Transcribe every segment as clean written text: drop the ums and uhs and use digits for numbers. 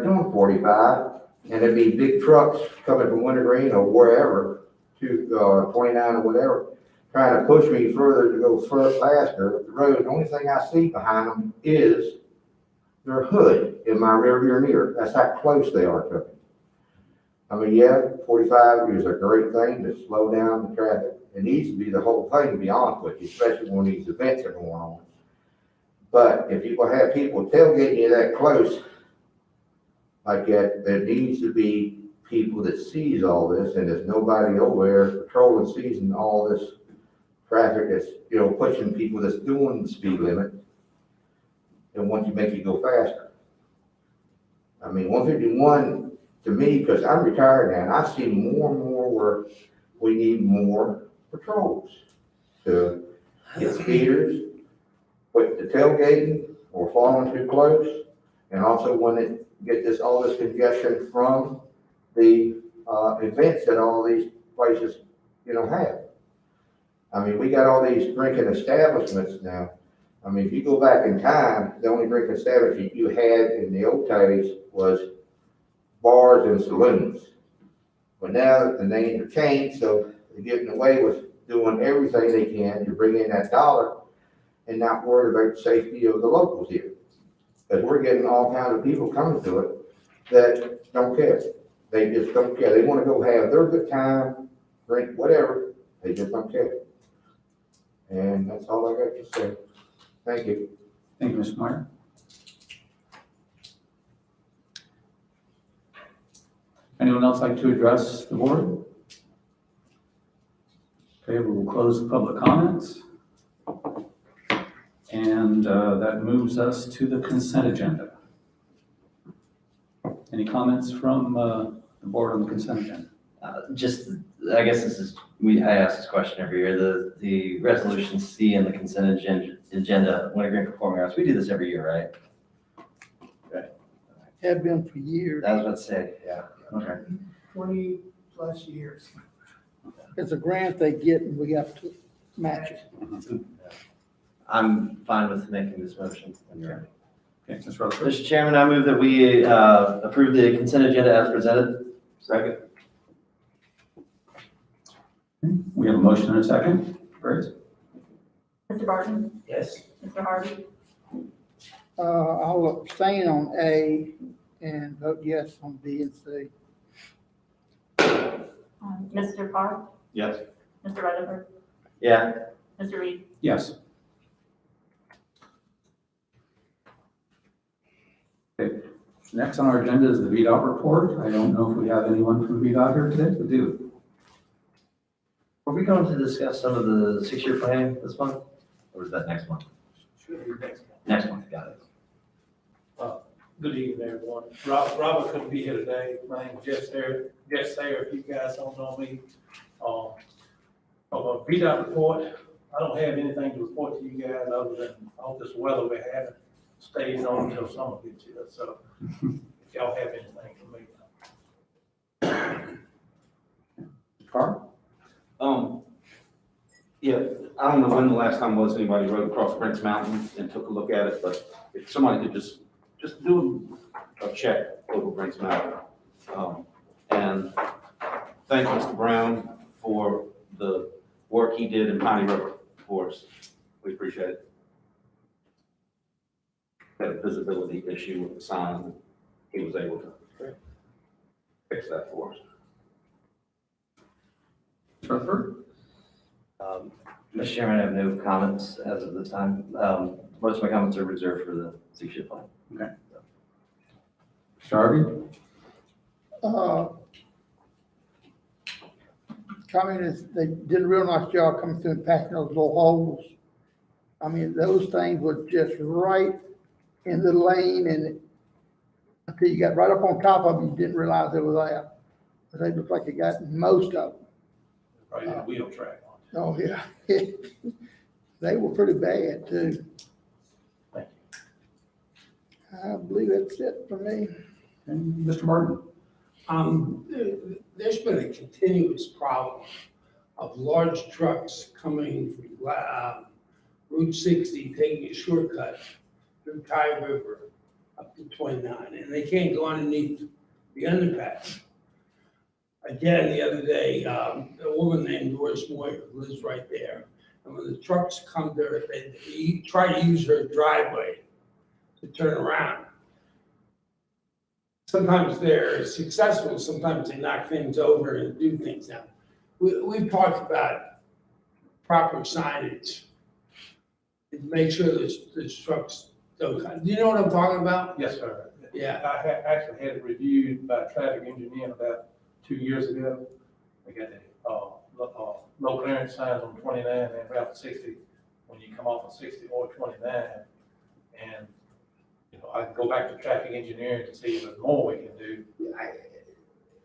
doing 45, and there'd be big trucks coming from Wintergreen or wherever to 29 or whatever, trying to push me further to go faster up the road. The only thing I see behind them is their hood in my rearview mirror. That's how close they are to me. I mean, yeah, 45 is a great thing to slow down the traffic. It needs to be the whole thing, to be honest with you, especially when these events are going on. But if you will have people tailgating you that close, like that, there needs to be people that sees all this, and there's nobody over there patrolling, seizing all this traffic that's, you know, pushing people that's doing the speed limit and want to make you go faster. I mean, 151 to me, because I'm retired now, and I see more and more where we need more patrols to get speeders, put the tailgating or following too close, and also when it get all this congestion from the events that all these places, you know, have. I mean, we got all these drinking establishments now. I mean, if you go back in time, the only drinking establishment you had in the old days was bars and saloons. But now the names are changed, so they're getting away with doing everything they can to bring in that dollar and not worry about the safety of the locals here. Because we're getting all kinds of people coming to it that don't care. They just don't care. They want to go have their good time, drink whatever. They just don't care. And that's all I got to say. Thank you. Thank you, Mr. Meyer. Anyone else like to address the board? Okay, we will close the public comments. And that moves us to the consent agenda. Any comments from the board on the consent agenda? I guess I ask this question every year. The resolution C and the consent agenda, Wintergreen Performing Arts, we do this every year, right? Okay. Have been for years. I was about to say, yeah. Okay. 20 plus years. It's a grant they get and we have to match it. I'm fine with making this motion. Okay, Mr. Rutherford. Mr. Chairman, I move that we approve the consent agenda as presented. Second. We have a motion and a second. Great. Mr. Barton? Yes. Mr. Harvey? I'll abstain on A and vote yes on B and C. Mr. Park? Yes. Mr. Rutherford? Yeah. Mr. Reed? Yes. Okay. Next on our agenda is the VDOT report. I don't know if we have anyone from VDOT here today. We do. Are we going to discuss some of the 6-year plan this month? Or is that next month? Should be next month. Next month, got it. Good evening, everyone. Robert couldn't be here today. My name is Jeff Sayer. If you guys don't know me. From a VDOT report, I don't have anything to report to you guys other than all this weather we're having stays on until summer gets here. So if y'all have anything for me. Carl? Yeah, I don't know when the last time was anybody rode across Prince Mountain and took a look at it, but if somebody could just do a check over Prince Mountain. And thank Mr. Brown for the work he did in Piney River for us. We appreciate it. Had a visibility issue with the sign. He was able to fix that for us. Mr. Rutherford? Mr. Chairman, I have no comments as of this time. Most of my comments are reserved for the 6-year plan. Okay. Mr. Harvey? Communists, they did a real nice job coming through and patching those little holes. I mean, those things were just right in the lane, and until you got right up on top of them, you didn't realize they were there. But they looked like they got most of them. Right in the wheel track. Oh, yeah. They were pretty bad, too. Thank I believe that's it for me. And Mr. Martin? There's been a continuous problem of large trucks coming from Route 60, taking a shortcut through Tye River up to 29, and they can't go underneath the underpass. Again, the other day, a woman named Doris Moyer who lives right there, and when the trucks come there, they try to use her driveway to turn around. Sometimes they're successful, sometimes they knock things over and do things. Now, we've talked about proper signage and make sure the trucks don't come. Do you know what I'm talking about? Yes, sir. Yeah. I actually had it reviewed by a traffic engineer about 2 years ago. We got the, no clearance signs on 29 and Route 60 when you come off of 60 or 29. And, you know, I can go back to traffic engineering to see if there's more we can do.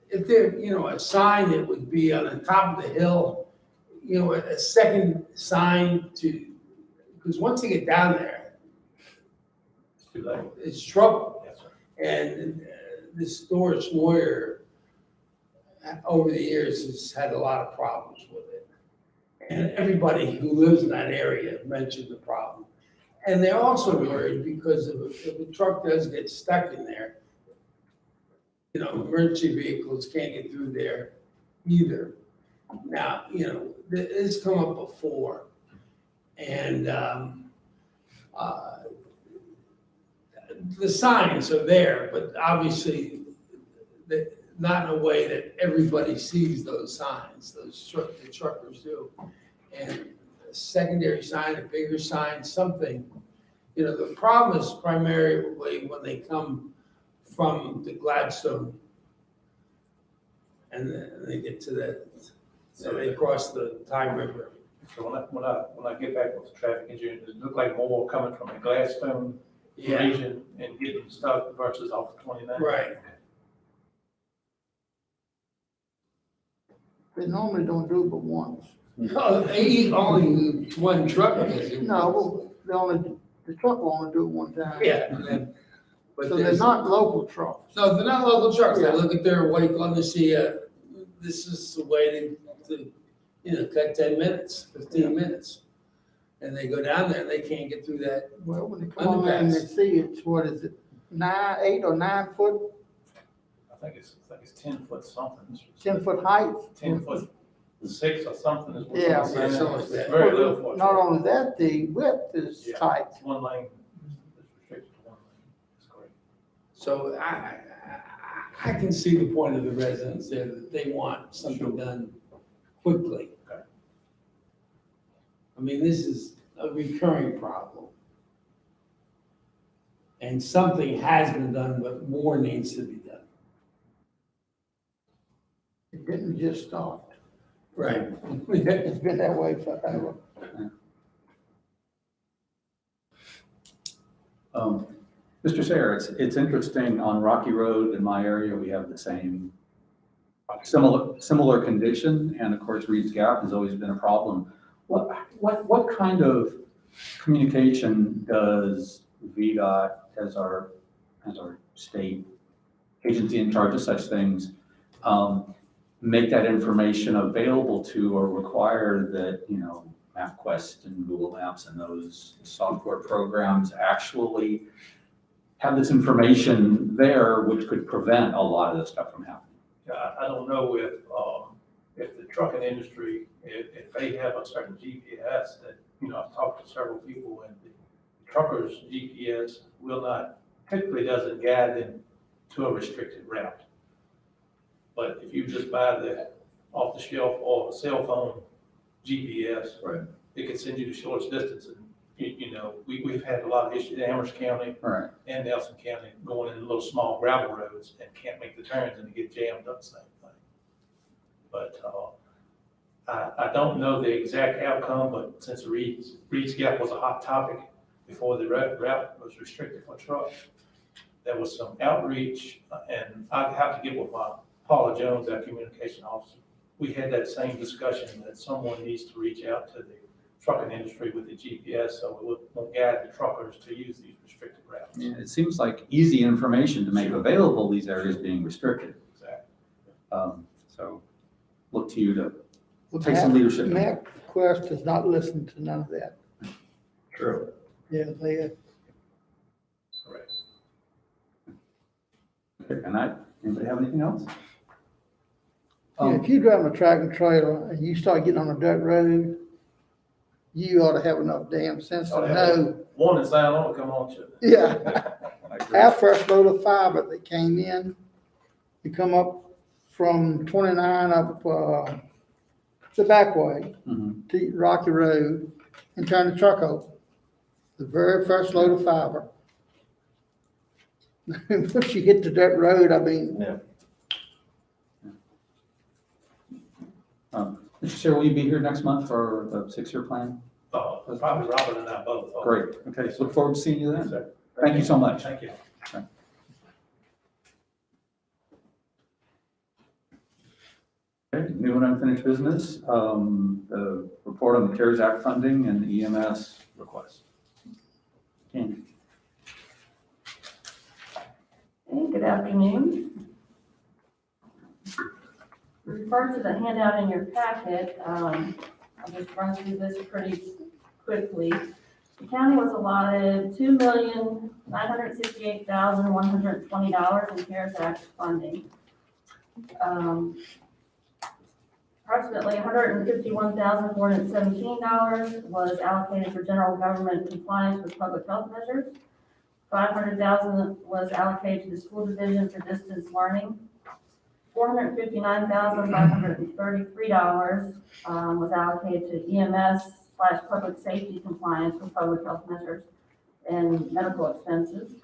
If there, you know, a sign that would be on the top of the hill, you know, a second sign to, because once they get down there, It's too late. it's trouble. Yes, sir. And this Doris Moyer, over the years, has had a lot of problems with it. And everybody who lives in that area mentioned the problem. And they're also worried because if a truck does get stuck in there, you know, emergency vehicles can't get through there either. Now, you know, it's come up before. And the signs are there, but obviously not in a way that everybody sees those signs, the truckers do. And a secondary sign, a bigger sign, something. You know, the problem is primarily when they come from the Gladstone and then they get to that, so they cross the Time River. So when I get back with the traffic engineer, it looked like more coming from the Gladstone Yeah, region and getting stuck versus off the 29. right. They normally don't do it but once. No, they eat only one truck. does it? No, the truck will only do it one time. Yeah. But So they're there's, not local trucks. no, they're not local trucks. They Yeah. look at their weight, let me see, this is the way to, you know, cut 10 minutes, 15 minutes. And they go down there and they can't get through that. Well, when they come on there and they see it's, what is it, 8 or 9 foot, I think it's 10 foot something. 10-foot height? 10'6" or something is what Yeah. I'm saying. something like It's that. very little for a Not truck. only that, the width is Yeah. tight. It's one lane. It's restricted to one lane. That's correct. So I can see the point of the residents there, that they want something done quickly. Okay. I mean, this is a recurring problem. And something has been done, but more needs to be done. It didn't just start. Right. It's been that way forever. Mr. Sayer, it's interesting, on Rocky Road in my area, we have the same similar condition, and of course, Reed's Gap has always been a problem. What kind of communication does VDOT as our state agency in charge of such things, make that information available to or require that, you know, MapQuest and Google Maps and those software programs actually have this information there, which could prevent a lot of this stuff from happening? I don't know if the trucking industry, if they have a certain GPS that, you know, I've talked to several people, and the truckers' GPS typically doesn't guide them to a restricted route. But if you just buy the off the shelf or a cell phone GPS, Right. it can send you the shortest distance. And you know, we've had a lot of issues in Amherst County Right. and Nelson County going in little small gravel roads and can't make the turns and they get jammed up the same thing. But I don't know the exact outcome, but since Reed's Gap was a hot topic before the route was restricted for trucks, there was some outreach, and I'd have to get with Paula Jones, our communication officer. We had that same discussion that someone needs to reach out to the trucking industry with the GPS so it will guide the truckers to use these restricted routes. Yeah, it seems like easy information to make available, these areas being restricted. Exactly. So look to you to take some leadership. MapQuest has not listened to none of that. True. Yeah, they, Correct. Okay, anybody have anything else? Yeah, if you drive a tractor trailer and you start getting on a dirt road, you ought to have enough damn sense to Ought to have know. Warning sign on it, come on, should Yeah, I agree. our first load of fiber that came in, you come up from 29 up, the back way Mhm. to Rocky Road and turn the truck over. The very first load of fiber. Once you hit the dirt road, I mean, Yeah. Mr. Chair, will you be here next month for the 6-year plan? Probably Robin and I both. Great, okay, so look forward to seeing you Yes, then. sir. Thank you so much. Thank you. Okay, new and unfinished business, the report on the CARES Act funding and the EMS request. Candy. Hey, good afternoon. Refer to the handout in your packet. I'll just run through this pretty quickly. The county was allotted $2,968,120 in CARES Act funding. Approximately $151,417 was allocated for general government compliance with public health measures. $500,000 was allocated to the school division for distance learning. $459,533 was allocated to EMS/public safety compliance with public health measures and medical expenses.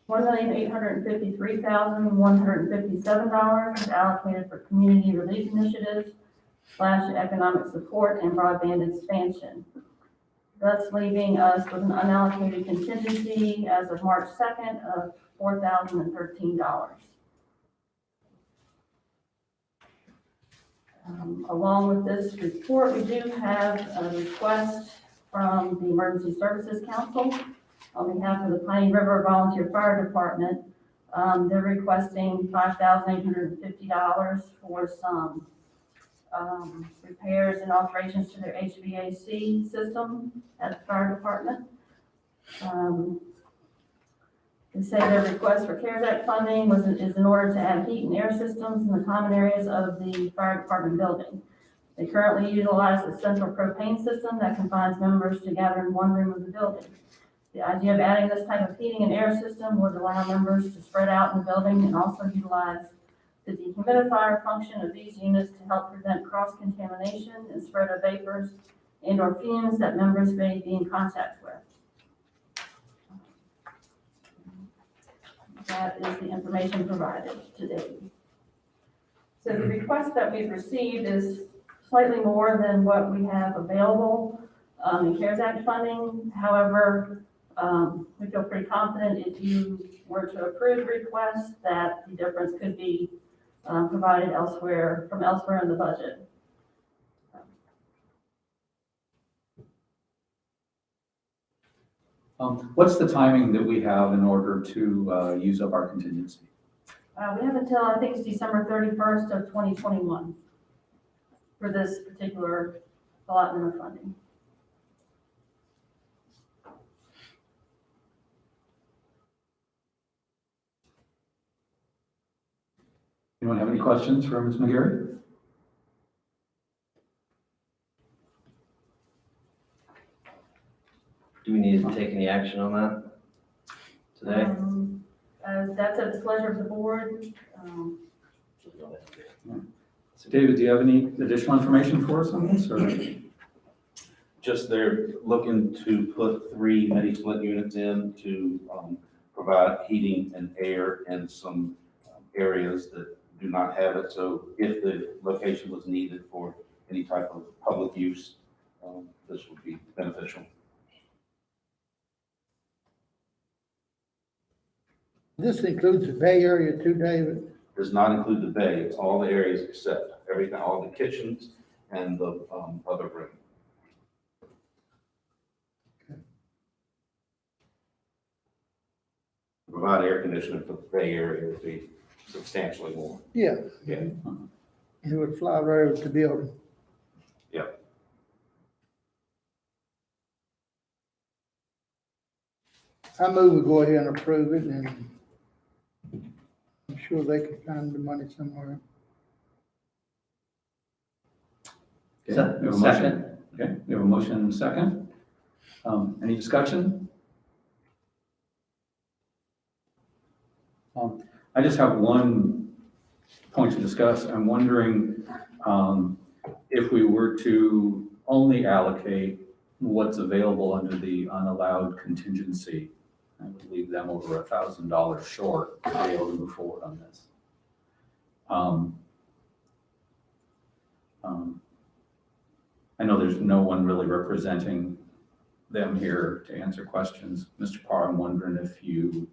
$1,853,157 was allocated for community relief initiatives / economic support and broadband expansion, thus leaving us with an unallocated contingency as of March 2nd of $4,013. Along with this report, we do have a request from the Emergency Services Council on behalf of the Piney River Volunteer Fire Department. They're requesting $5,850 for some repairs and alterations to their HVAC system at the fire department. They say their request for CARES Act funding is in order to add heat and air systems in the common areas of the fire department building. They currently utilize a central propane system that confines members together in one room of the building. The idea of adding this type of heating and air system would allow members to spread out in the building and also utilize the dehumidifier function of these units to help prevent cross-contamination and spread of vapors and or fumes that members may be in contact with. That is the information provided today. So the request that we've received is slightly more than what we have available in CARES Act funding. However, we feel pretty confident if you were to approve the request that the difference could be provided elsewhere, from elsewhere in the budget. What's the timing that we have in order to use up our contingency? We have until, I think it's December 31st of 2021 for this particular allotment of funding. Anyone have any questions for Ms. McGarry? Do we need to take any action on that today? That's at the pleasure of the board. So David, do you have any additional information for us on this, or? Just they're looking to put 3 mini split units in to provide heating and air in some areas that do not have it. So if the location was needed for any type of public use, this would be beneficial. this includes the Bay Area too, David. Does not include the bay, it's all the areas except everything, all the kitchens and the other room. Provide air conditioning for the Bay Area would be substantially more. Yeah. Yeah. It would fly right over the building. Yep. I move we go ahead and approve it and sure they can find the money somewhere. Okay, we have a motion. Second. Okay, we have a motion and a second. Any discussion? I just have one point to discuss. I'm wondering if we were to only allocate what's available under the unallowed contingency, I would leave them over $1,000 short to be able to move forward on this. I know there's no one really representing them here to answer questions. Mr. Parr, I'm wondering if you,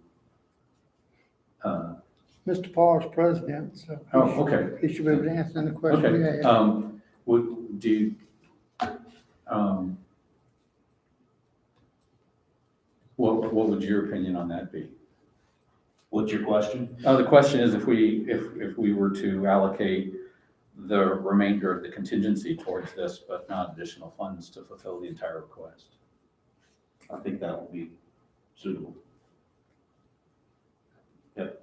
Mr. Parr's president, so. oh, okay. He should be able to answer any question we Okay, have. do you, what would your opinion on that be? What's your question? The question is if we were to allocate the remainder of the contingency towards this, but not additional funds to fulfill the entire request. I think that would be suitable. Yep.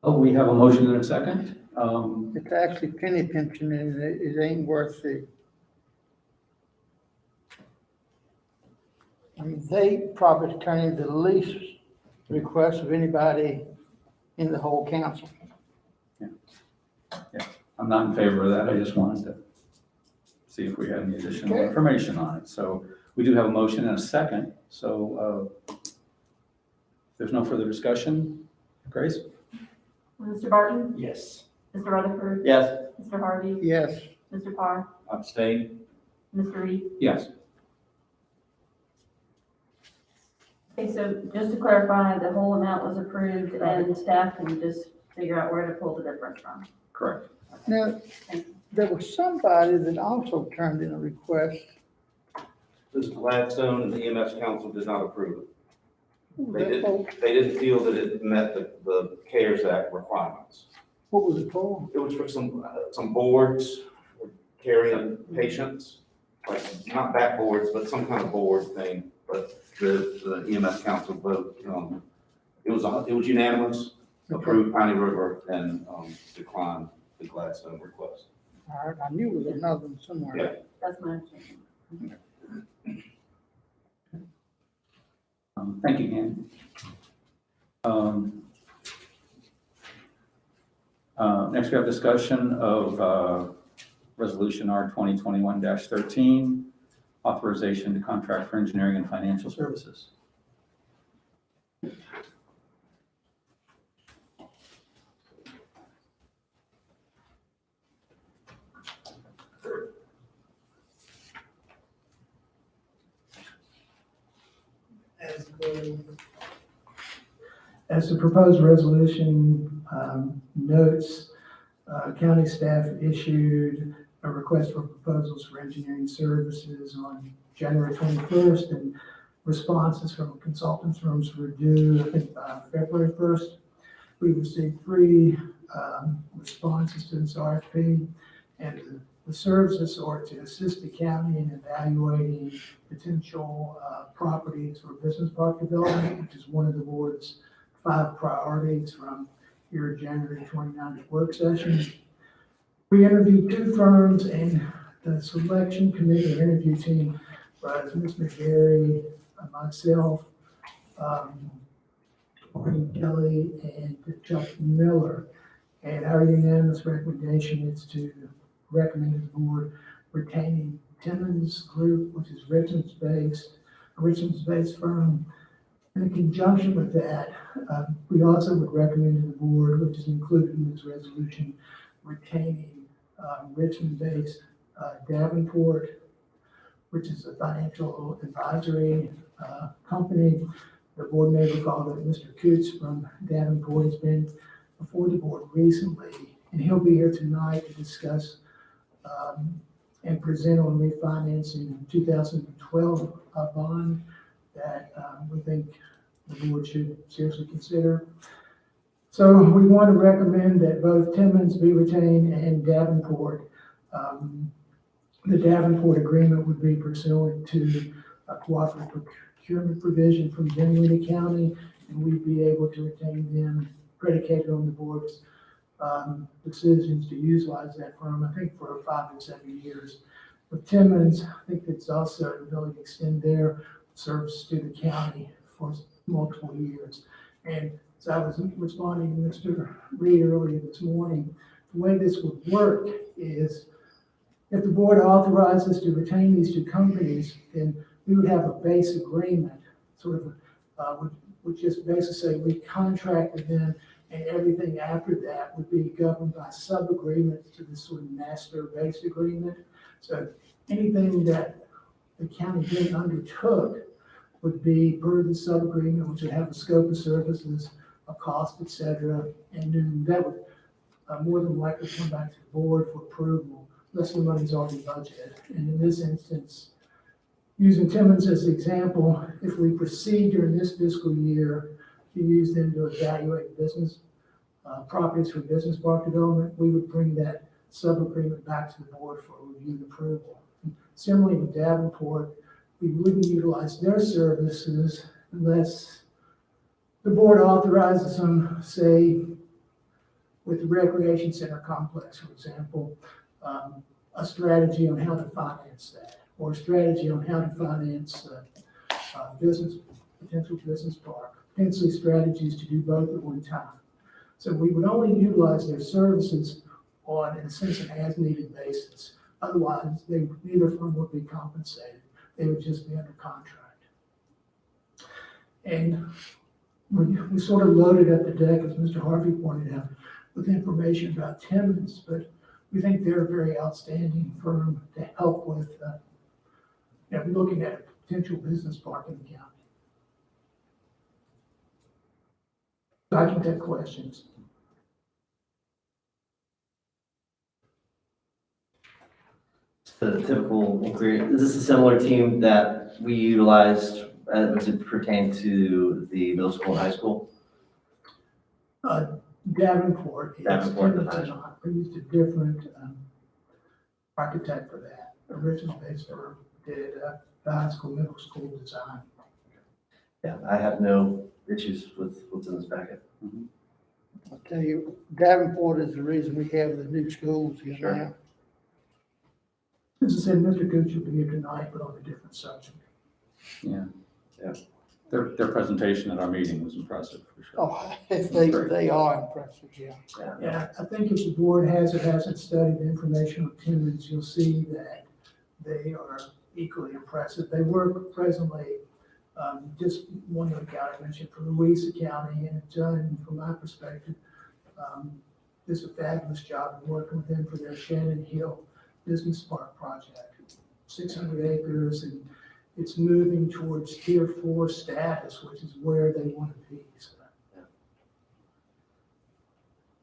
Oh, we have a motion and a second. It's actually penny pinching and it ain't worth the. I mean, they probably turn in the least request of anybody in the whole council. I'm not in favor of that. I just wanted to see if we had any additional Okay. information on it. So we do have a motion and a second. So if there's no further discussion. Grace? Mr. Barton? Yes. Mr. Rutherford? Yes. Mr. Harvey? Yes, Mr. Parr? Abstain? Mr. Reed? Yes. Okay, so just to clarify, the whole amount was approved and staff can just figure out where to pull the difference from. Correct. now, there was somebody that also turned in a request. This Gladstone and the EMS council did not approve it. What They was that for? They didn't feel that it met the CARES Act requirements. What was it for? It was for some boards for carrying patients, like not backboards, but some kind of board thing. But the EMS council vote, it was unanimous, approved Piney River and declined the Gladstone request. All right, I knew it was another one somewhere. Yeah. That's my understanding. Thank you, Ann. Next, we have discussion of Resolution R 2021-13, authorization to contract for engineering and financial services. As the proposed resolution notes, county staff issued a request for proposals for engineering services on January 21st, and responses from consultants firms were due, I think, February 1st. We received 3 responses to this RFP, and the services are to assist the county in evaluating potential properties for business park development, which is one of the board's 5 priorities from your January 29th work session. We interviewed 2 firms, and the selection committee interview team was Ms. McGarry, myself, Marty Kelly, and Chuck Miller. And our unanimous recommendation is to recommend the board retaining Timmons Group, which is Richmond's-based firm. In conjunction with that, we also would recommend to the board, which is included in this resolution, retaining Richmond-based Davenport, which is a financial advisory company. The board may recall that Mr. Coots from Davenport has been before the board recently, and he'll be here tonight to discuss and present on refinancing 2012 bond that we think the board should seriously consider. So we want to recommend that both Timmons be retained and Davenport. The Davenport agreement would be pursuant to a cooperative procurement provision from Genuine County, and we'd be able to retain them predicated on the board's decisions to utilize that firm, I think for 5 to 7 years. With Timmons, I think it's also an ability to extend their service to the county for multiple years. And as I was responding to Mr. Reed earlier this morning, the way this would work is if the board authorizes to retain these two companies, then we would have a base agreement, sort of, would just basically say we contracted them, and everything after that would be governed by sub-agreements to this sort of master base agreement. So anything that the county then undertook would be per the sub-agreement, which would have a scope of services, a cost, et cetera, and then that would more than likely come back to the board for approval, unless the money's already budgeted. And in this instance, using Timmons as the example, if we proceed during this fiscal year to use them to evaluate business properties for business park development, we would bring that sub-agreement back to the board for review and approval. Similarly with Davenport, we wouldn't utilize their services unless the board authorizes them, say, with the recreation center complex, for example, a strategy on how to finance that, or a strategy on how to finance potential business park, potentially strategies to do both at one time. So we would only utilize their services on, in a sense, an as-needed basis. Otherwise, neither firm would be compensated. They would just be under contract. And we sort of loaded up the deck, as Mr. Harvey pointed out, with information about Timmons, but we think they're a very outstanding firm to help with looking at a potential business park in the county. So I can take questions. The typical inquiry, is this a similar team that we utilized as it pertained to the middle school and high school? Davenport, yes, Davenport, Timmons the did not. We used a different architect for that. Original base firm did the high school, middle school design. Yeah, I have no issues with what's in this packet. I'll tell you, Davenport is the reason we have the new schools here Sure. now. As I said, Mr. Gooch will be here tonight, but on a different subject. Yeah. Yeah. Their presentation at our meeting was impressive, for sure. Oh, they are impressive, yeah. Yeah, I think if the board has or hasn't studied the information on Timmons, you'll see that they are equally impressive. They work presently, just one other county I mentioned, for Louisa County, and it's done, from my perspective, does a fabulous job of working with them for their Shannon Hill Business Park project. 600 acres, and it's moving towards Tier 4 status, which is where they want to be.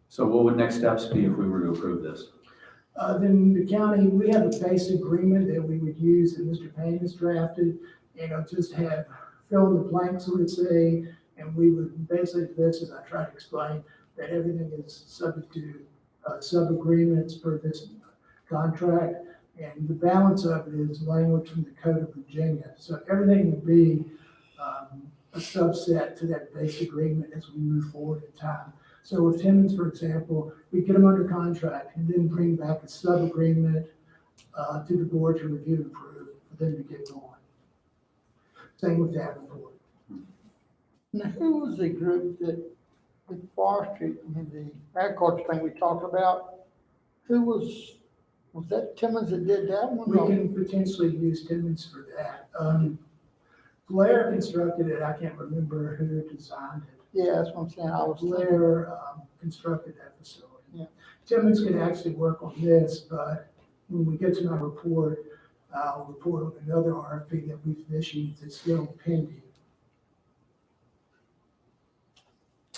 So what would next steps be if we were to approve this? Then the county, we have a base agreement that we would use that Mr. Payne has drafted, and I'll just have fill in the blanks, so to say, and we would basically, this, as I tried to explain, that everything is subject to sub-agreements per this contract, and the balance of it is language from the Code of Virginia. So everything would be a subset to that base agreement as we move forward in time. So with Timmons, for example, we get them under contract and then bring back a sub-agreement to the board to review and approve for them to get going. Same with Davenport. Now, who was the group that, the forestry, I mean, the agriculture thing we talked about? Who was that Timmons that did that one? We can potentially use Timmons for that. Blair constructed it, I can't remember who designed it. Yeah, that's what I'm saying, I was thinking. Blair constructed that facility. Yeah. Timmons can actually work on this, but when we get to my report, I'll report on another RFP that we've issued that's still pending.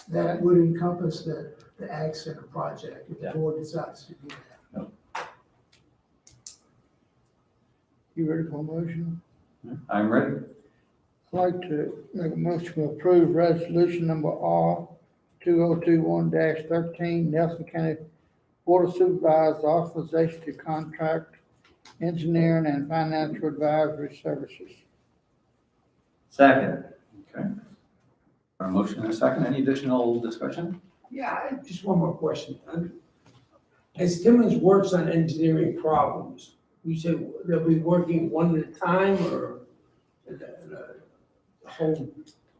That would encompass the Ag Center project if the Yeah. board decides to do that. You ready for a motion? I'm ready. I'd like to make a motion to approve resolution number R 2021-13, Nelson County Board of Supervisors authorization to contract engineering and financial advisory services. Second. Okay. A motion and a second. Any additional discussion? Just one more question. As Timmons works on engineering problems, you said they'll be working one at a time or the whole?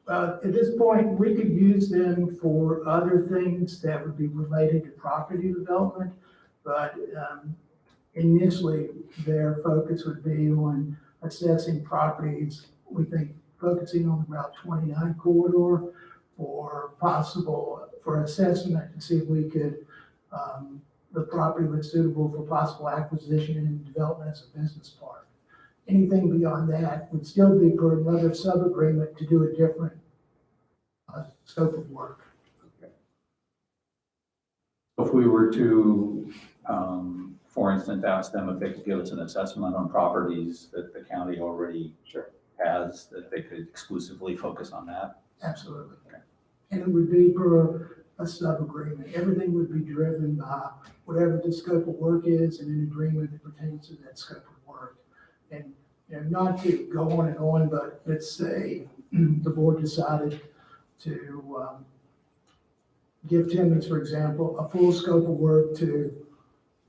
At this point, we could use them for other things that would be related to property development, but initially, their focus would be on assessing properties, we think focusing on the Route 29 corridor for assessment to see if we could, the property was suitable for possible acquisition and development as a business park. Anything beyond that would still be for another sub-agreement to do a different scope of work. If we were to, for instance, ask them if they could give us an assessment on properties that the county already has, that they could exclusively focus on that? Absolutely. Okay. And it would be for a sub-agreement. Everything would be driven by whatever the scope of work is and an agreement that pertains to that scope of work. And, not to go on and on, but let's say the board decided to give Timmons, for example, a full scope of work to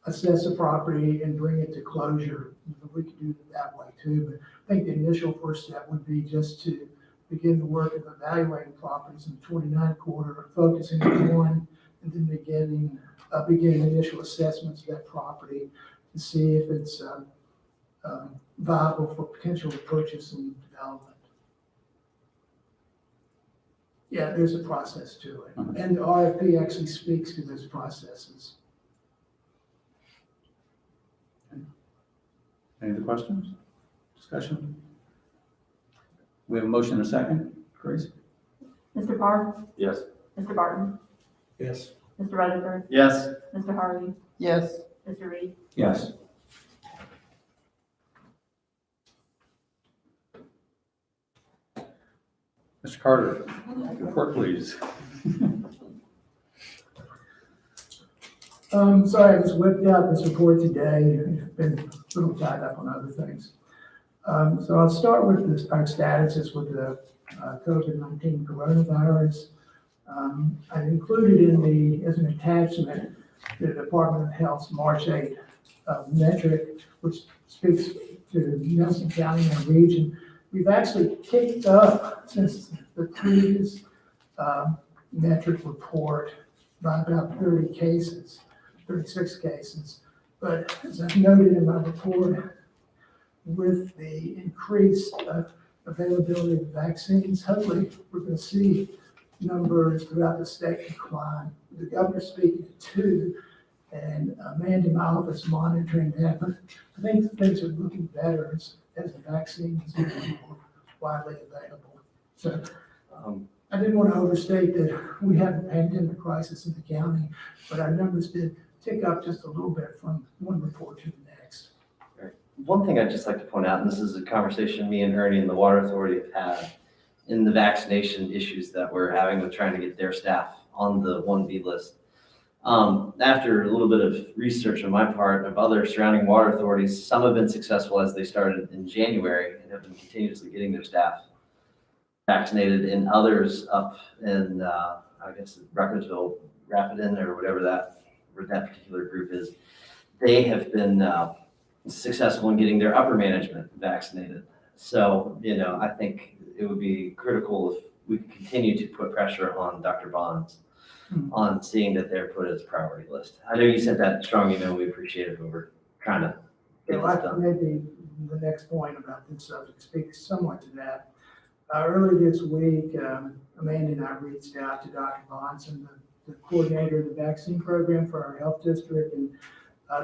assess a property and bring it to closure. We could do it that way too, but I think the initial first step would be just to begin the work of evaluating properties in the 29 corridor, focusing on one, and then begin initial assessments of that property to see if it's viable for potential purchase and development. Yeah, there's a process to it, and the RFP actually speaks to those processes. Any other questions? Discussion? We have a motion and a second. Grace? Mr. Park? Yes. Mr. Barton? Yes. Mr. Rutherford? Yes. Mr. Harvey? Yes. Mr. Reed? Yes. Mr. Carter, report please. Sorry, I just whipped out this report today. I've been a little tied up on other things. So I'll start with our statuses with the COVID-19 coronavirus. I included as an attachment the Department of Health's March 8 metric, which speaks to Nelson County and the region. We've actually ticked up since the previous metric report by about 30 cases, 36 cases. But as I've noted in my report, with the increased availability of vaccines, hopefully we're going to see numbers throughout the state decline. The governor's speaking to 2, and Amanda in my office monitoring that. But I think things are looking better as the vaccines become more widely available. So I didn't want to overstate that we have a pandemic crisis in the county, but our numbers did tick up just a little bit from one report to the next. One thing I'd just like to point out, and this is a conversation me and Ernie and the Water Authority have had in the vaccination issues that we're having with trying to get their staff on the 1B list. After a little bit of research on my part of other surrounding water authorities, some have been successful as they started in January and have been continuously getting their staff vaccinated, and others up in, I guess, Recordsville, Rapidan, or whatever that particular group is, they have been successful in getting their upper management vaccinated. So, I think it would be critical if we could continue to put pressure on Dr. Bonds on seeing that they're put as a priority list. I know you sent that strong email. We appreciate it, but we're trying to get this done. Maybe the next point about this subject speaks somewhat to that. Earlier this week, Amanda and I reached out to Dr. Bonson, the coordinator of the vaccine program for our health district, and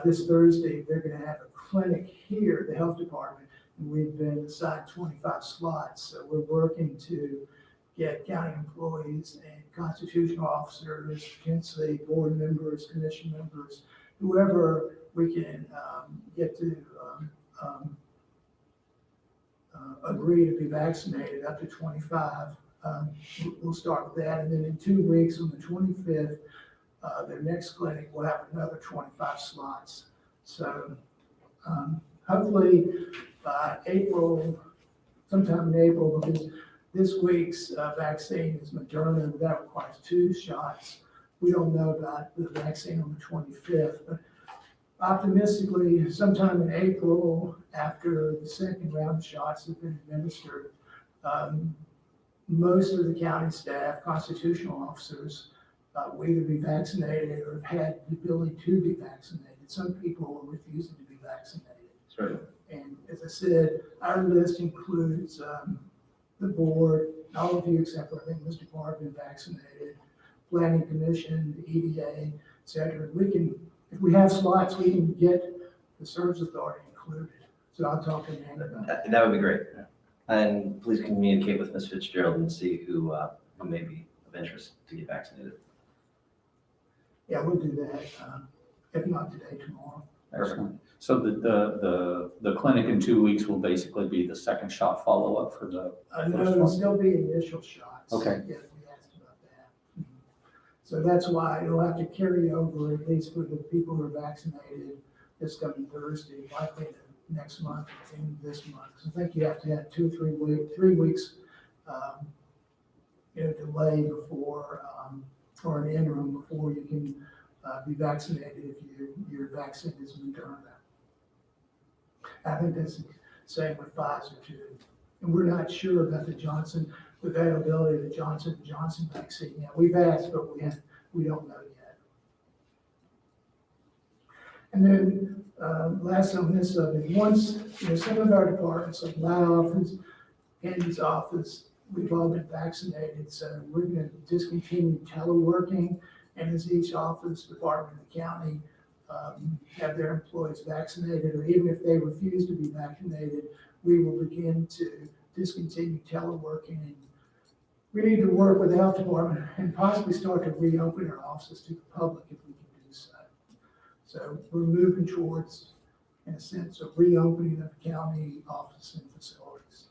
this Thursday, they're going to have a clinic here at the health department, and we've been assigned 25 slots. So we're working to get county employees and constitutional officers, potentially board members, commission members, whoever we can get to agree to be vaccinated, up to 25. We'll start with that, and then in 2 weeks, on the 25th, their next clinic will have another 25 slots. So hopefully by April, sometime in April, because This week's vaccine is Moderna, that requires 2 shots. We don't know about the vaccine on the 25th, but optimistically, sometime in April, after the second round of shots have been administered, most of the county staff, constitutional officers, will either be vaccinated or have had the ability to be vaccinated. Some people are refusing to be vaccinated. Sure. And as I said, our list includes the board, all of you except for, I think, Mr. Barr have been vaccinated, planning commission, the EDA, et cetera. We can, if we have slots, we can get the service authority included. So I'll talk to Nana about that. That would be great. And please communicate with Ms. Fitzgerald and see who may be of interest to get vaccinated. Yeah, we'll do that, if not today, tomorrow. Excellent. So the clinic in 2 weeks will basically be the second shot follow-up for the No, first it'll one? still be initial shots. Okay. Yeah, we asked about that. So that's why it'll have to carry over, at least for the people who are vaccinated this coming Thursday, likely to next month, and this month. So I think you have to have 2 or 3 weeks, delay before, or an interim before you can be vaccinated if your vaccine is Moderna. I think that's the same with Pfizer too. And we're not sure about the availability of the Johnson & Johnson vaccine yet. We've asked, but we don't know yet. And then last on this subject, once, some of our departments, like my office, Andy's office, we've all been vaccinated, so we're going to discontinue teleworking. And as each office, department, and county have their employees vaccinated, or even if they refuse to be vaccinated, we will begin to discontinue teleworking. And we need to work with the health department and possibly start to reopen our offices to the public if we can do so. So we're moving towards, in a sense, a reopening of county office and facilities.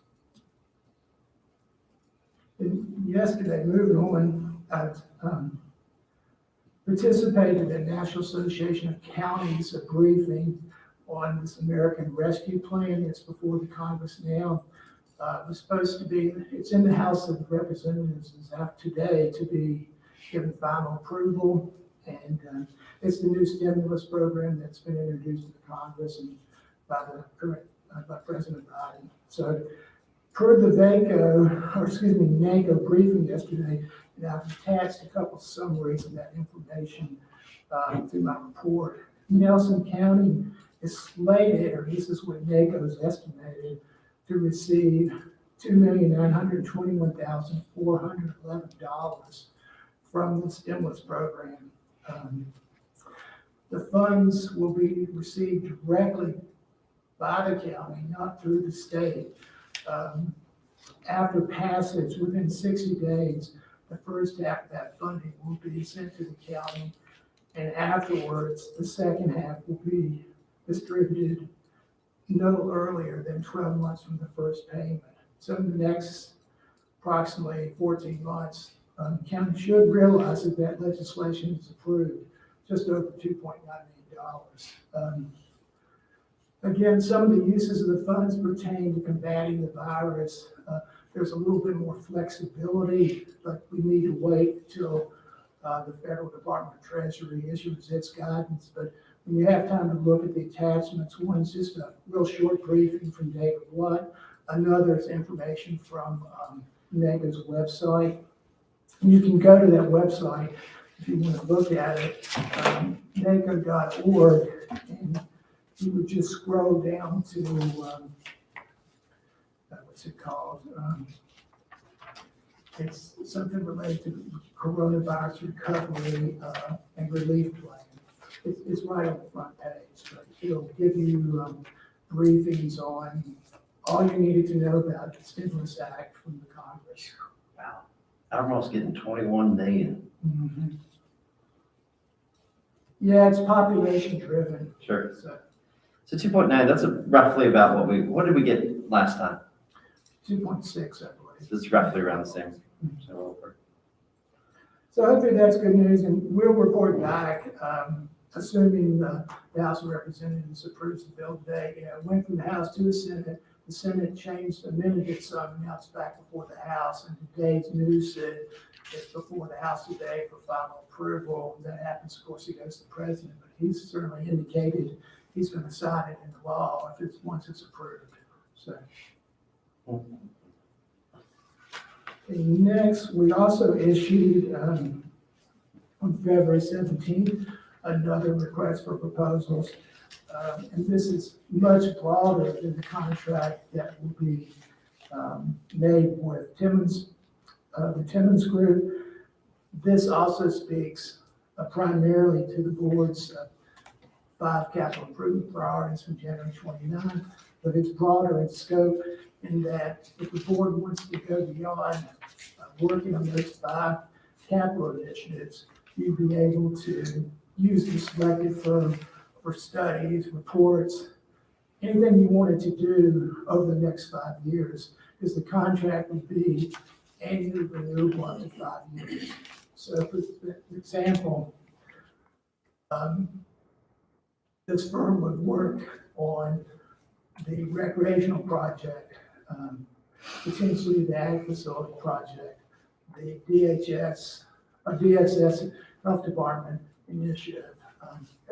And yesterday, moving on, I participated in the National Association of Counties, a briefing on this American Rescue Plan that's before the Congress now. It was supposed to be, it's in the House of Representatives, is out today to be given final approval. And it's the new stimulus program that's been introduced to the Congress and by President Biden. So per the NACO briefing yesterday, and I've attached a couple summaries of that information through my report. Nelson County is slated, or this is what NACO is estimated, to receive $2,921,411 from the stimulus program. The funds will be received directly by the county, not through the state. After passage, within 60 days, the first half of that funding will be sent to the county, and afterwards, the second half will be distributed no earlier than 12 months from the first payment. So in the next approximately 14 months, the county should realize that that legislation is approved, just over $2.9 million. Again, some of the uses of the funds pertain to combating the virus. There's a little bit more flexibility, but we need to wait till the Federal Department of Treasury issues its guidance. But when you have time to look at the attachments, one's just a real short briefing from David Watt. Another is information from NACO's website. You can go to that website if you want to look at it, NACO.org, and you would just scroll down to, what's it called? It's something related to coronavirus recovery and relief plan. It's right on the front page, but it'll give you briefings on all you needed to know about the Stimulus Act from the Congress. Wow, Albemarle's getting 21 million. Mm-hmm. Yeah, it's population driven. Sure. So So 2.9, that's roughly about what did we get last time? 2.6, I believe. So it's roughly around the same. So hopefully that's good news, and we'll report back, assuming the House of Representatives approves the bill today. It went from the House to the Senate, the Senate changed, amended it some, now it's back before the House, and today's news said it's before the House today for final approval. That happens, of course, he goes to the president, but he's certainly indicated he's gonna sign it into law if it's, once it's approved, so. Okay, next, we also issued, on February 17th, another request for proposals. And this is much broader than the contract that will be made with Timmons, the Timmons Group. This also speaks primarily to the board's 5 capital improvement priorities from January 29, but it's broader in scope in that if the board wants to go beyond working on those 5 capital initiatives, you'd be able to use the selected firm for studies, reports, anything you wanted to do over the next 5 years, because the contract would be annually renewable up to 5 years. So for example, this firm would work on the recreational project, potentially the ag facility project, the DSS Health Department initiative.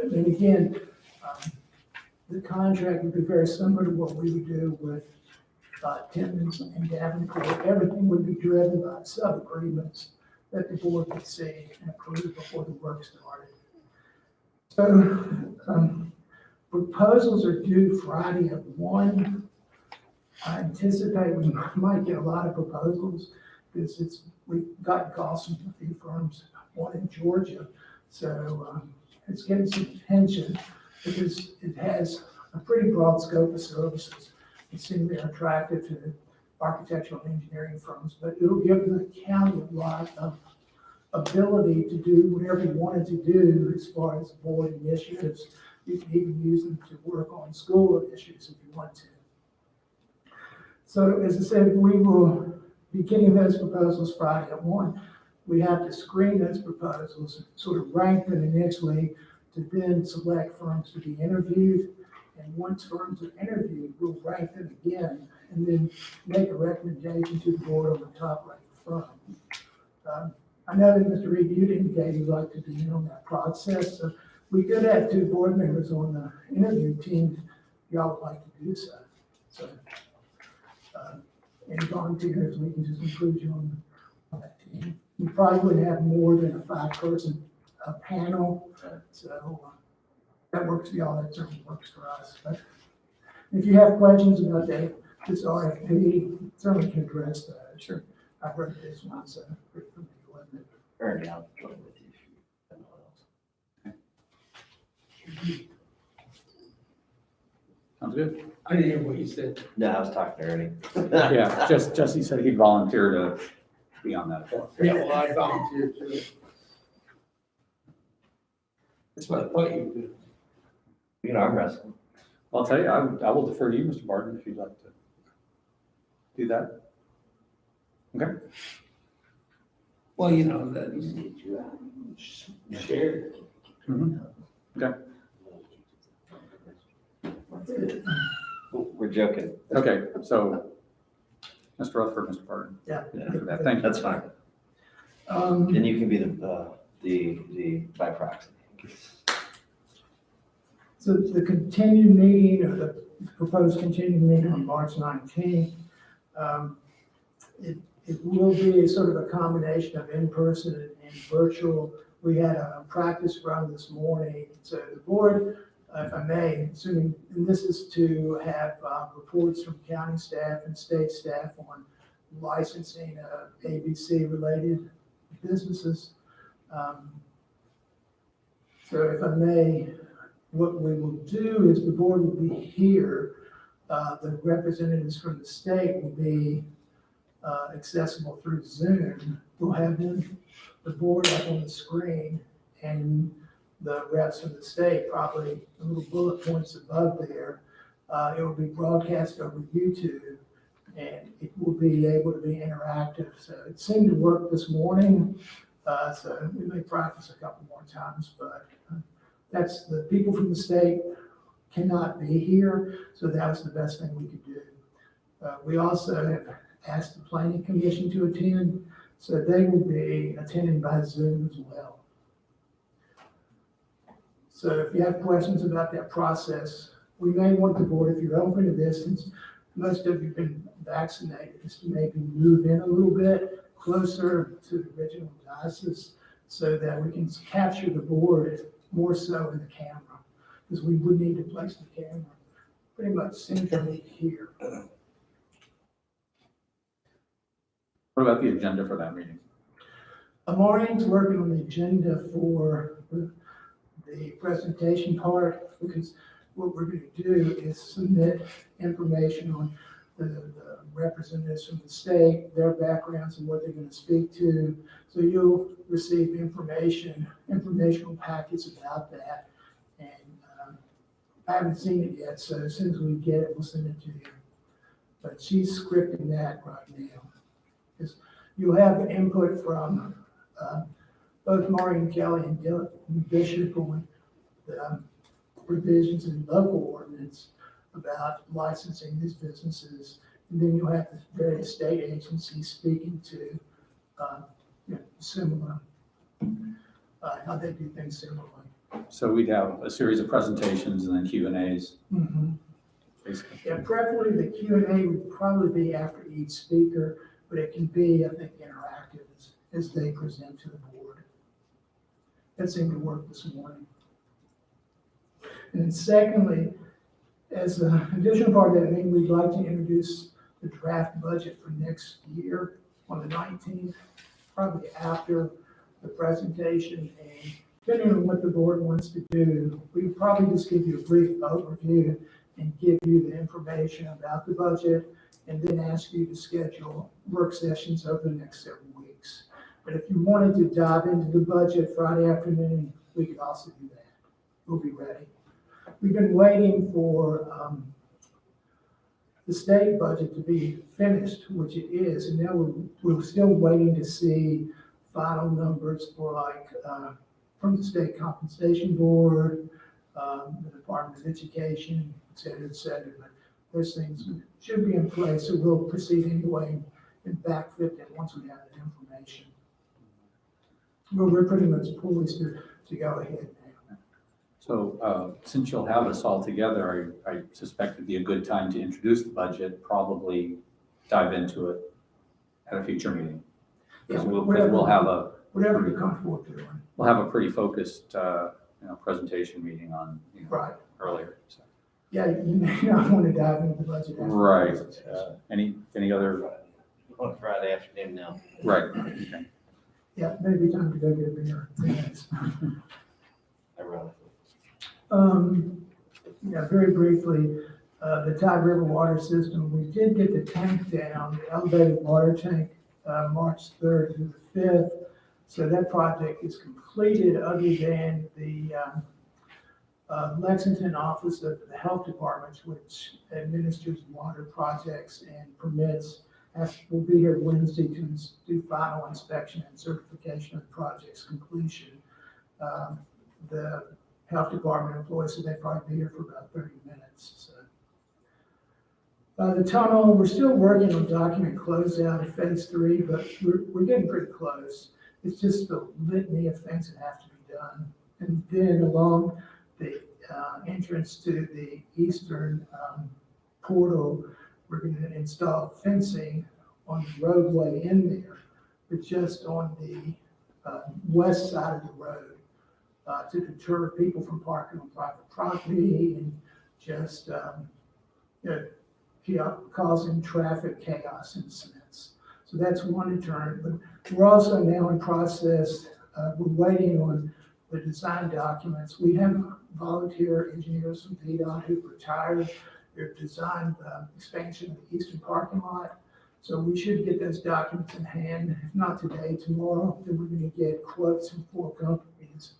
And again, the contract would be very similar to what we would do with Timmons and Davenport. Everything would be driven by sub-agreements that the board would see and approve before the work started. So proposals are due Friday at 1. I anticipate we might get a lot of proposals because we've gotten calls from a few firms, one in Georgia. So it's getting some attention because it has a pretty broad scope of services. It seems they're attractive to architectural and engineering firms, but it'll give the county a lot of ability to do whatever you wanted to do as far as board initiatives. You can even use them to work on school initiatives if you want to. So as I said, we will be getting those proposals Friday at 1. We have to screen those proposals, sort of rank them initially, to then select firms to be interviewed. And once firms are interviewed, we'll rank them again and then make a recommendation to the board on the top ranked firm. I know that Mr. Reed, you indicated you'd like to be in on that process. So we could have 2 board members on the interview team if y'all would like to do so. So any volunteers, we can just include you on that team. We probably wouldn't have more than a 5-person panel, so that works for y'all, that certainly works for us. But if you have questions about this RFP, certainly can address that. Sure. I've read this one, so pretty familiar with it. Ernie, I'll join with you. if you have Sounds good. I didn't hear what you said. no one else. No, I was talking to Ernie. Yeah, Jesse said he'd volunteer to be on that as well. Yeah, well, I volunteered too. That's what I thought you would do. We can arm wrestle. Well, I'll tell you, I will defer to you, Mr. Barton, if you'd like to do that. Okay. Well, you know, that shared. Okay. We're joking. Okay, so, Mr. Rutherford, Mr. Barton. Yeah. For that. Thank you. That's fine. Then you can be the by proxy. So the continued meeting, or the proposed continued meeting on March 19th, it will be a sort of a combination of in-person and virtual. We had a practice run this morning, so the board, if I may, assuming, and this is to have reports from county staff and state staff on licensing ABC-related businesses. So if I may, what we will do is the board will be here. The representatives from the state will be accessible through Zoom. We'll have the board up on the screen and the reps from the state, probably the little bullet points above there. It will be broadcast over YouTube and it will be able to be interactive. So it seemed to work this morning. So we may practice a couple more times, but that's the people from the state cannot be here. So that was the best thing we could do. We also have asked the planning commission to attend, so they will be attending by Zoom as well. So if you have questions about that process, we may want the board, if you're open to this, since most of you have been vaccinated, is to maybe move in a little bit closer to the original diocese so that we can capture the board more so in the camera, because we would need to place the camera pretty much centrally here. What about the agenda for that meeting? Maureen's working on the agenda for the presentation part, because what we're going to do is submit information on the representatives from the state, their backgrounds and what they're going to speak to. So you'll receive informational packets about that. And I haven't seen it yet, so as soon as we get it, we'll send it to you. But she's scripting that right now. Because you'll have input from both Maureen Kelly and Dylan Bishop on the provisions in local ordinance about licensing these businesses. And then you'll have the various state agencies speaking to similar, how they do things similarly. So we'd have a series of presentations and then Q&As. Mm-hmm. Basically. Yeah, preferably the Q&A would probably be after each speaker, but it can be, I think, interactive as they present to the board. That seemed to work this morning. And then secondly, as an additional part of that meeting, we'd like to introduce the draft budget for next year on the 19th, probably after the presentation. And depending on what the board wants to do, we'll probably just give you a brief overview and give you the information about the budget, and then ask you to schedule work sessions over the next several weeks. But if you wanted to dive into the budget Friday afternoon, we could also do that. We'll be ready. We've been waiting for the state budget to be finished, which it is, and now we're still waiting to see final numbers for from the state compensation board, the Department of Education, et cetera, et cetera. But those things should be in place, so we'll proceed anyway and backfit it once we have the information. But we're pretty much poised to go ahead now. So since you'll have us all together, I suspect it'd be a good time to introduce the budget, probably dive into it at a future meeting. Because we'll have a whatever you're comfortable doing. We'll have a pretty focused presentation meeting on Right. earlier. So. Yeah, you may not want to dive into the budget. after the Right. presentation. Any other? On Friday afternoon now. Right. Okay. Yeah, maybe time to go get a beer. Thanks. Ironically. Yeah, very briefly, the Tide River water system, we did get the tank down, the elevated water tank, March 3rd to the 5th. So that project is completed, other than the Lexington office of the health department, which administers water projects and permits. Will be here Wednesday to do final inspection and certification of the project's completion. The health department employees, so they'd probably be here for about 30 minutes. So. The tunnel, we're still working on document closeout of phase 3, but we're getting pretty close. It's just the litany of things that have to be done. And then along the entrance to the eastern portal, we're going to install fencing on the roadway in there, but just on the west side of the road to deter people from parking on private property and just causing traffic chaos in a sense. So that's one deterrent. But we're also now in process, we're waiting on the design documents. We have volunteer engineers from VDOT who've retired. They've designed the expansion of the eastern parking lot. So we should get those documents in hand, if not today, tomorrow. Then we're going to get quotes from 4 companies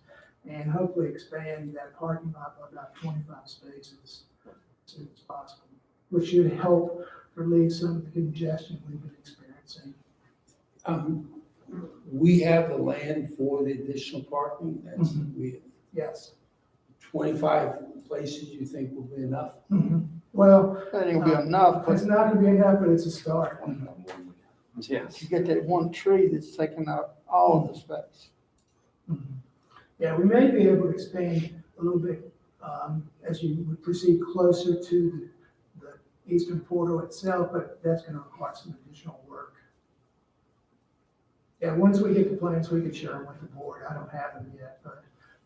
and hopefully expand that parking lot by about 25 spaces as soon as possible, which should help relieve some of the congestion we've been experiencing. We have the land for the additional parking. That's Yes. 25 places you think will be enough? Mm-hmm. Well, That ain't gonna be enough, it's but not gonna be enough, but it's a start. Yes. you get that one tree that's taking up all the space. Yeah, we may be able to expand a little bit, as you would proceed closer to the eastern portal itself, but that's gonna require some additional work. Yeah, once we get the plans, we can share them with the board. I don't have them yet, but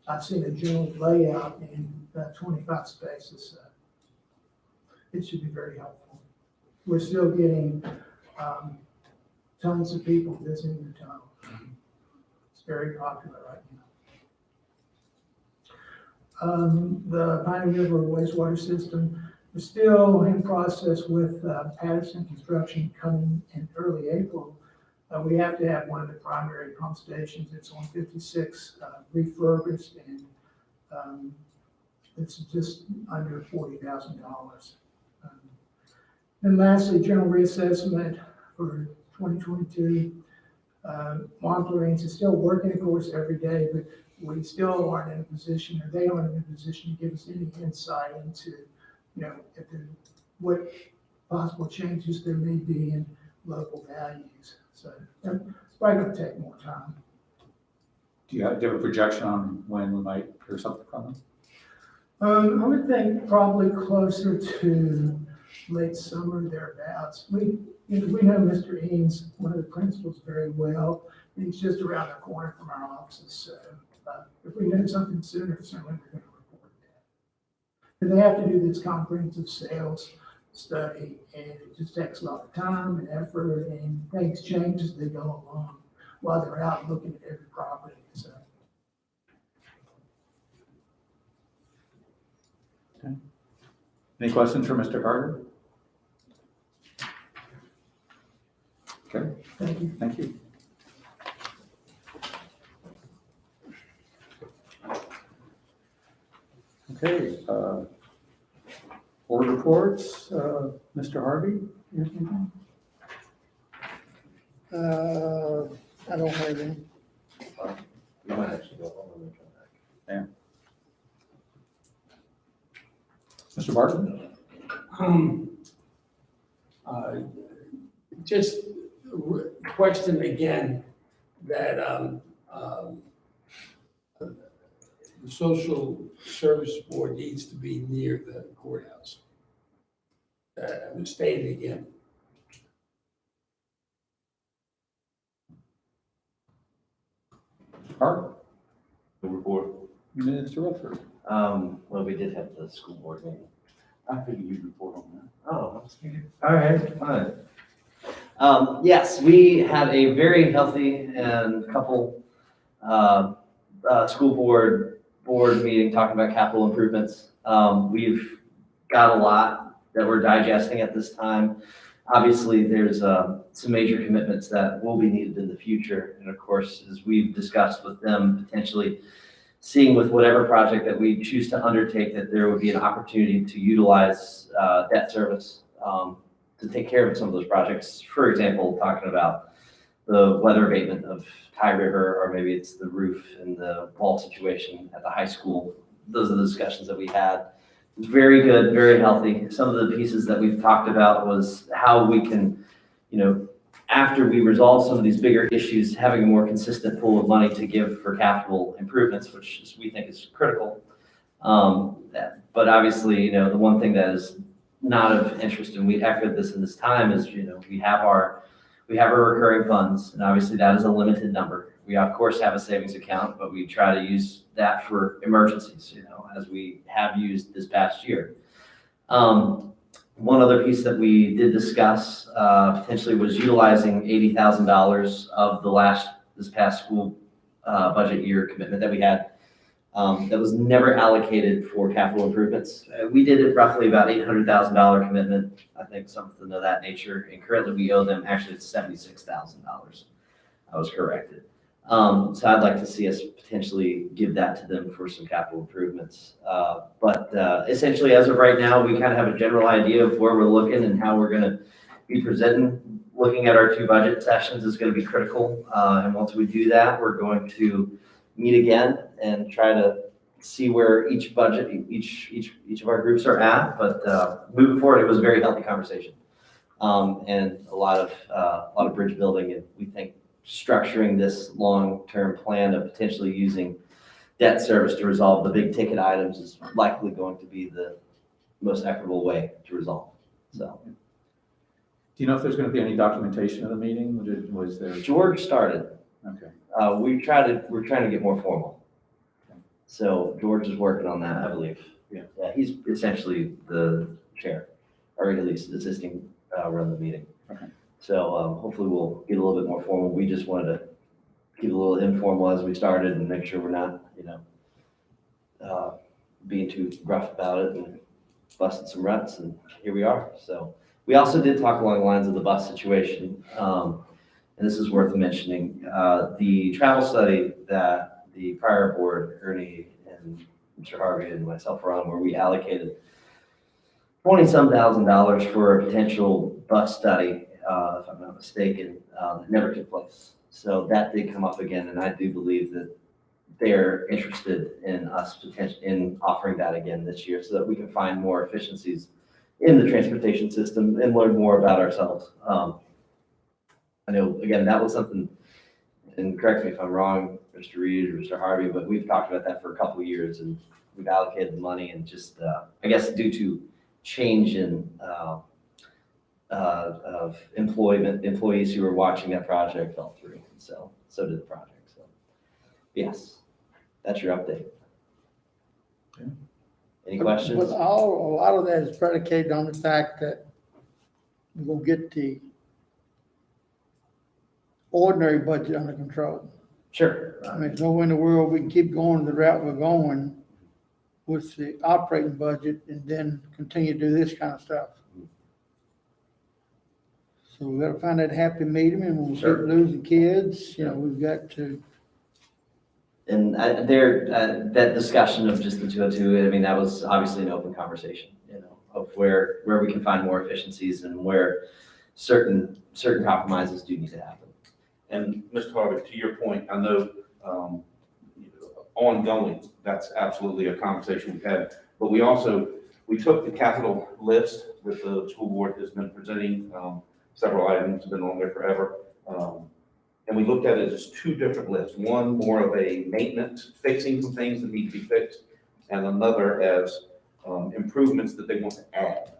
I've seen a general layout in 25 spaces. It should be very helpful. We're still getting tons of people visiting the tunnel. It's very popular right now. The Piney River wastewater system, we're still in process with Patterson Construction coming in early April. We have to have one of the primary pump stations. It's on 56 refurbished, and it's just under $40,000. And lastly, general reassessment for 2022. Monitoring is still working, of course, every day, but we still aren't in a position, or they aren't in a position to give us any insight into, what possible changes there may be in local values. So it's probably gonna take more time. Do you have a projection on when we might hear something from them? I would think probably closer to late summer, thereabouts. We know Mr. Eames, one of the principals, very well, and he's just around the corner from our offices. So if we know something sooner, certainly we're going to report that. And they have to do this comprehensive sales study, and it just takes a lot of time and effort, and things change as they go along while they're out looking at every property. So. Any questions for Mr. Carter? Okay, Thank you. thank you. Okay, board reports, Mr. Harvey? Anything? I don't have any. You might actually go home and come back. Mr. Barton? Just question again that, the social service board needs to be near the courthouse. I'm stating again. Hart? The report. Mr. Rutherford? Well, we did have the school board meeting. I figured you'd report on that. Oh, all right, fine. Yes, we had a very healthy and couple, school board meeting talking about capital improvements. We've got a lot that we're digesting at this time. Obviously, there's some major commitments that will be needed in the future. And of course, as we've discussed with them, potentially seeing with whatever project that we choose to undertake, that there would be an opportunity to utilize debt service to take care of some of those projects. For example, talking about the weather abatement of Tye River, or maybe it's the roof and the wall situation at the high school. Those are the discussions that we had. Very good, very healthy. Some of the pieces that we've talked about was how we can, after we resolve some of these bigger issues, having a more consistent pool of money to give for capital improvements, which we think is critical. But obviously, the one thing that is not of interest, and we echoed this in this time, is, we have our recurring funds, and obviously that is a limited number. We of course have a savings account, but we try to use that for emergencies, as we have used this past year. One other piece that we did discuss potentially was utilizing $80,000 of this past school budget year commitment that we had that was never allocated for capital improvements. We did it roughly about $800,000 commitment, I think something of that nature, and currently we owe them, actually it's $76,000. I was corrected. So I'd like to see us potentially give that to them for some capital improvements. But essentially, as of right now, we kind of have a general idea of where we're looking and how we're going to be presenting. Looking at our 2 budget sessions is going to be critical. And once we do that, we're going to meet again and try to see where each budget, each of our groups are at, but moving forward, it was a very healthy conversation. And a lot of bridge building, and we think structuring this long-term plan of potentially using debt service to resolve the big ticket items is likely going to be the most equitable way to resolve. So Do you know if there's going to be any documentation of the meeting? Was there? George started. Okay. We're trying to get more formal. So George is working on that, I believe. Yeah. Yeah, he's essentially the chair, or at least assisting run the meeting. Okay. So hopefully we'll get a little bit more formal. We just wanted to keep a little informal as we started and make sure we're not, being too gruff about it and busting some ruts, and here we are. So we also did talk along the lines of the bus situation, and this is worth mentioning. The travel study that the prior board, Ernie and Mr. Harvey and myself were on, where we allocated $20-some thousand for a potential bus study, if I'm not mistaken, never took place. So that did come up again, and I do believe that they're interested in us in offering that again this year so that we can find more efficiencies in the transportation system and learn more about ourselves. I know, again, that was something, and correct me if I'm wrong, Mr. Reed or Mr. Harvey, but we've talked about that for a couple of years, and we've allocated the money, and just, I guess due to change in of employees who were watching that project fell through. So did the project. So yes, that's your update. Yeah. Any questions? But a lot of that is predicated on the fact that we're gonna get the ordinary budget under control. Sure. I mean, there's no way in the world we can keep going the route we're going with the operating budget and then continue to do this kind of stuff. So we gotta find that happy medium, and we'll Sure. keep losing kids, we've got to. And that discussion of just the 202, I mean, that was obviously an open conversation, of where we can find more efficiencies and where certain compromises do need to happen. And Mr. Harvey, to your point, I know ongoing, that's absolutely a conversation we've had. But we took the capital list that the school board has been presenting, several items have been on there forever. And we looked at it as two different lists. One more of a maintenance, fixing some things that need to be fixed, and another as improvements that they want to add.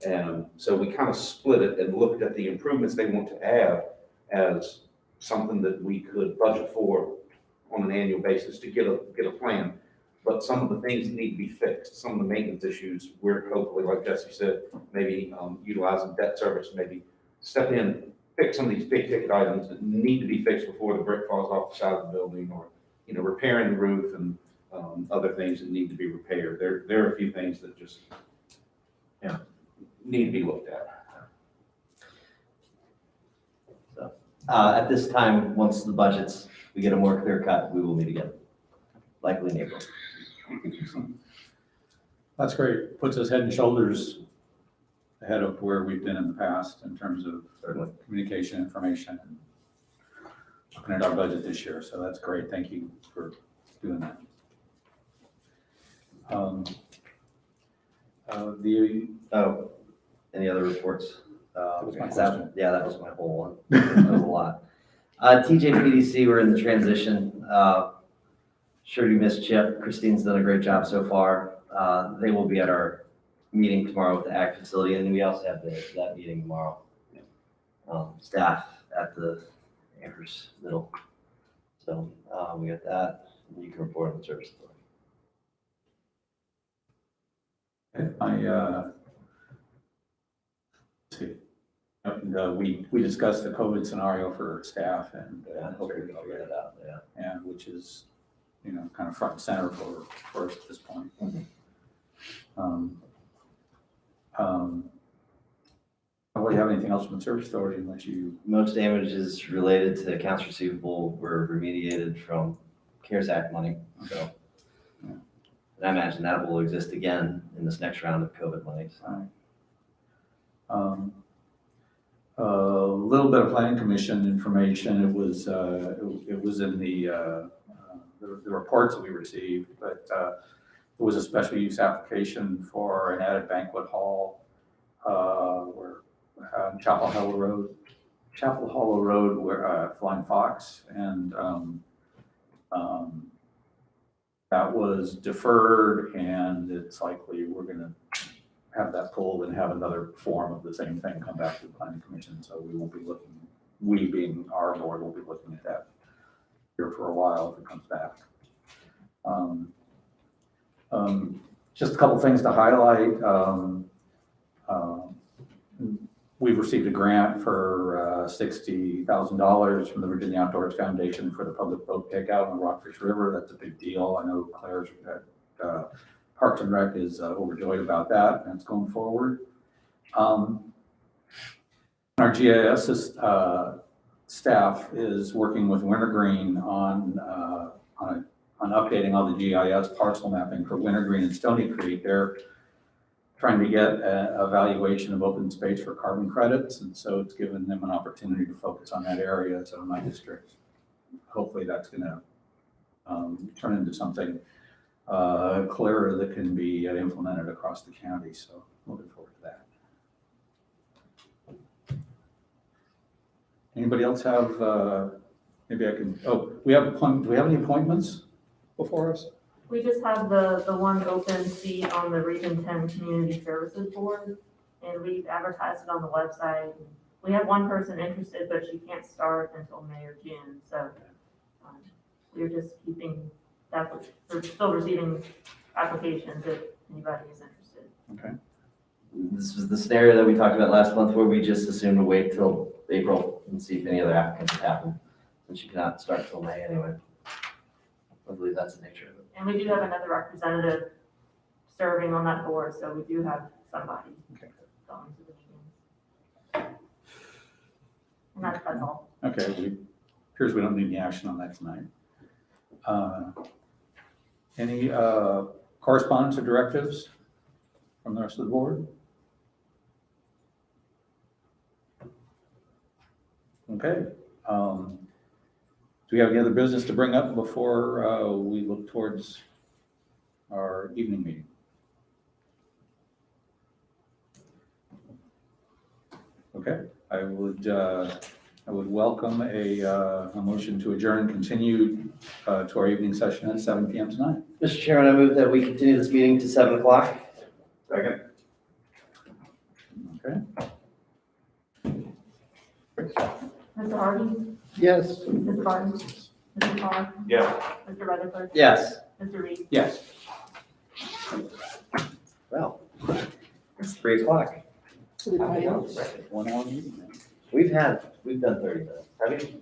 And so we kind of split it and looked at the improvements they want to add as something that we could budget for on an annual basis to get a plan. But some of the things that need to be fixed, some of the maintenance issues, we're hopefully, like Jesse said, maybe utilizing debt service, maybe step in, fix some of these big ticket items that need to be fixed before the brick falls off the side of the building, or repairing the roof and other things that need to be repaired. There are a few things that just need to be looked at. So at this time, once the budgets, we get a more clear cut, we will meet again, likely in April. That's great. Puts us head and shoulders ahead of where we've been in the past in terms of communication, information, and looking at our budget this year. So that's great. Thank you for doing that. Any other reports? That was my question. That was my whole one. That was a lot. TJPDC, we're in the transition. Sure you missed Chip. Christine's done a great job so far. They will be at our meeting tomorrow with the Ag facility, and we also have that meeting tomorrow. Staff at the Amherst Middle. So we got that. You can report on the service authority. We discussed the COVID scenario for staff, and hopefully we figure that out. Yeah. Which is, kind of front and center for us at this point. Do you have anything else from the service authority unless you? Most damages related to accounts receivable were remediated from CARES Act money. So, and I imagine that will exist again in this next round of COVID money. So. A little bit of planning commission information. It was in the the reports that we received, but it was a special use application for an added banquet hall, where, Chapel Hollow Road, where, Flying Fox, and, that was deferred, and it's likely we're gonna have that pulled and have another form of the same thing come back to the planning commission, so we won't be looking, we being our board, will be looking at that here for a while if it comes back. Just a couple things to highlight. We've received a grant for $60,000 from the Virginia Outdoors Foundation for the public boat takeout on the Rockfish River. That's a big deal. I know Claire's at Parks and Rec is overjoyed about that, and it's going forward. Our GIS staff is working with Wintergreen on updating all the GIS parcel mapping for Wintergreen and Stony Creek. They're trying to get a evaluation of open space for carbon credits, and so it's given them an opportunity to focus on that area. So in my district, hopefully that's gonna turn into something clearer that can be implemented across the county. So looking forward to that. Anybody else have, maybe I can, do we have any appointments before us? We just have the one open seat on the Region 10 Community Services Board, and we've advertised it on the website. We have one person interested, but she can't start until May or June, so we're just keeping that, we're still receiving applications if anybody is interested. Okay. This was the scenario that we talked about last month where we just assumed to wait till April and see if any other applicants have happened. And she cannot start till May anyway. I believe that's the nature of it. And we do have another representative serving on that board, so we do have somebody Okay. going to the meetings. And that's all. Okay, appears we don't need any action on that tonight. Any correspondence or directives from the rest of the board? Okay. Do we have any other business to bring up before we look towards our evening meeting? Okay, I would welcome a motion to adjourn and continue to our evening session at 7 p.m. tonight. Mr. Chairman, I move that we continue this meeting to 7 o'clock. Second. Okay. Mr. Hardy? Yes. Mr. Barton? Mr. Carr? Yeah. Mr. Rutherford? Yes. Mr. Reed? Yes. Well, it's 3 o'clock. One hour meeting. We've done 30 minutes. Have you?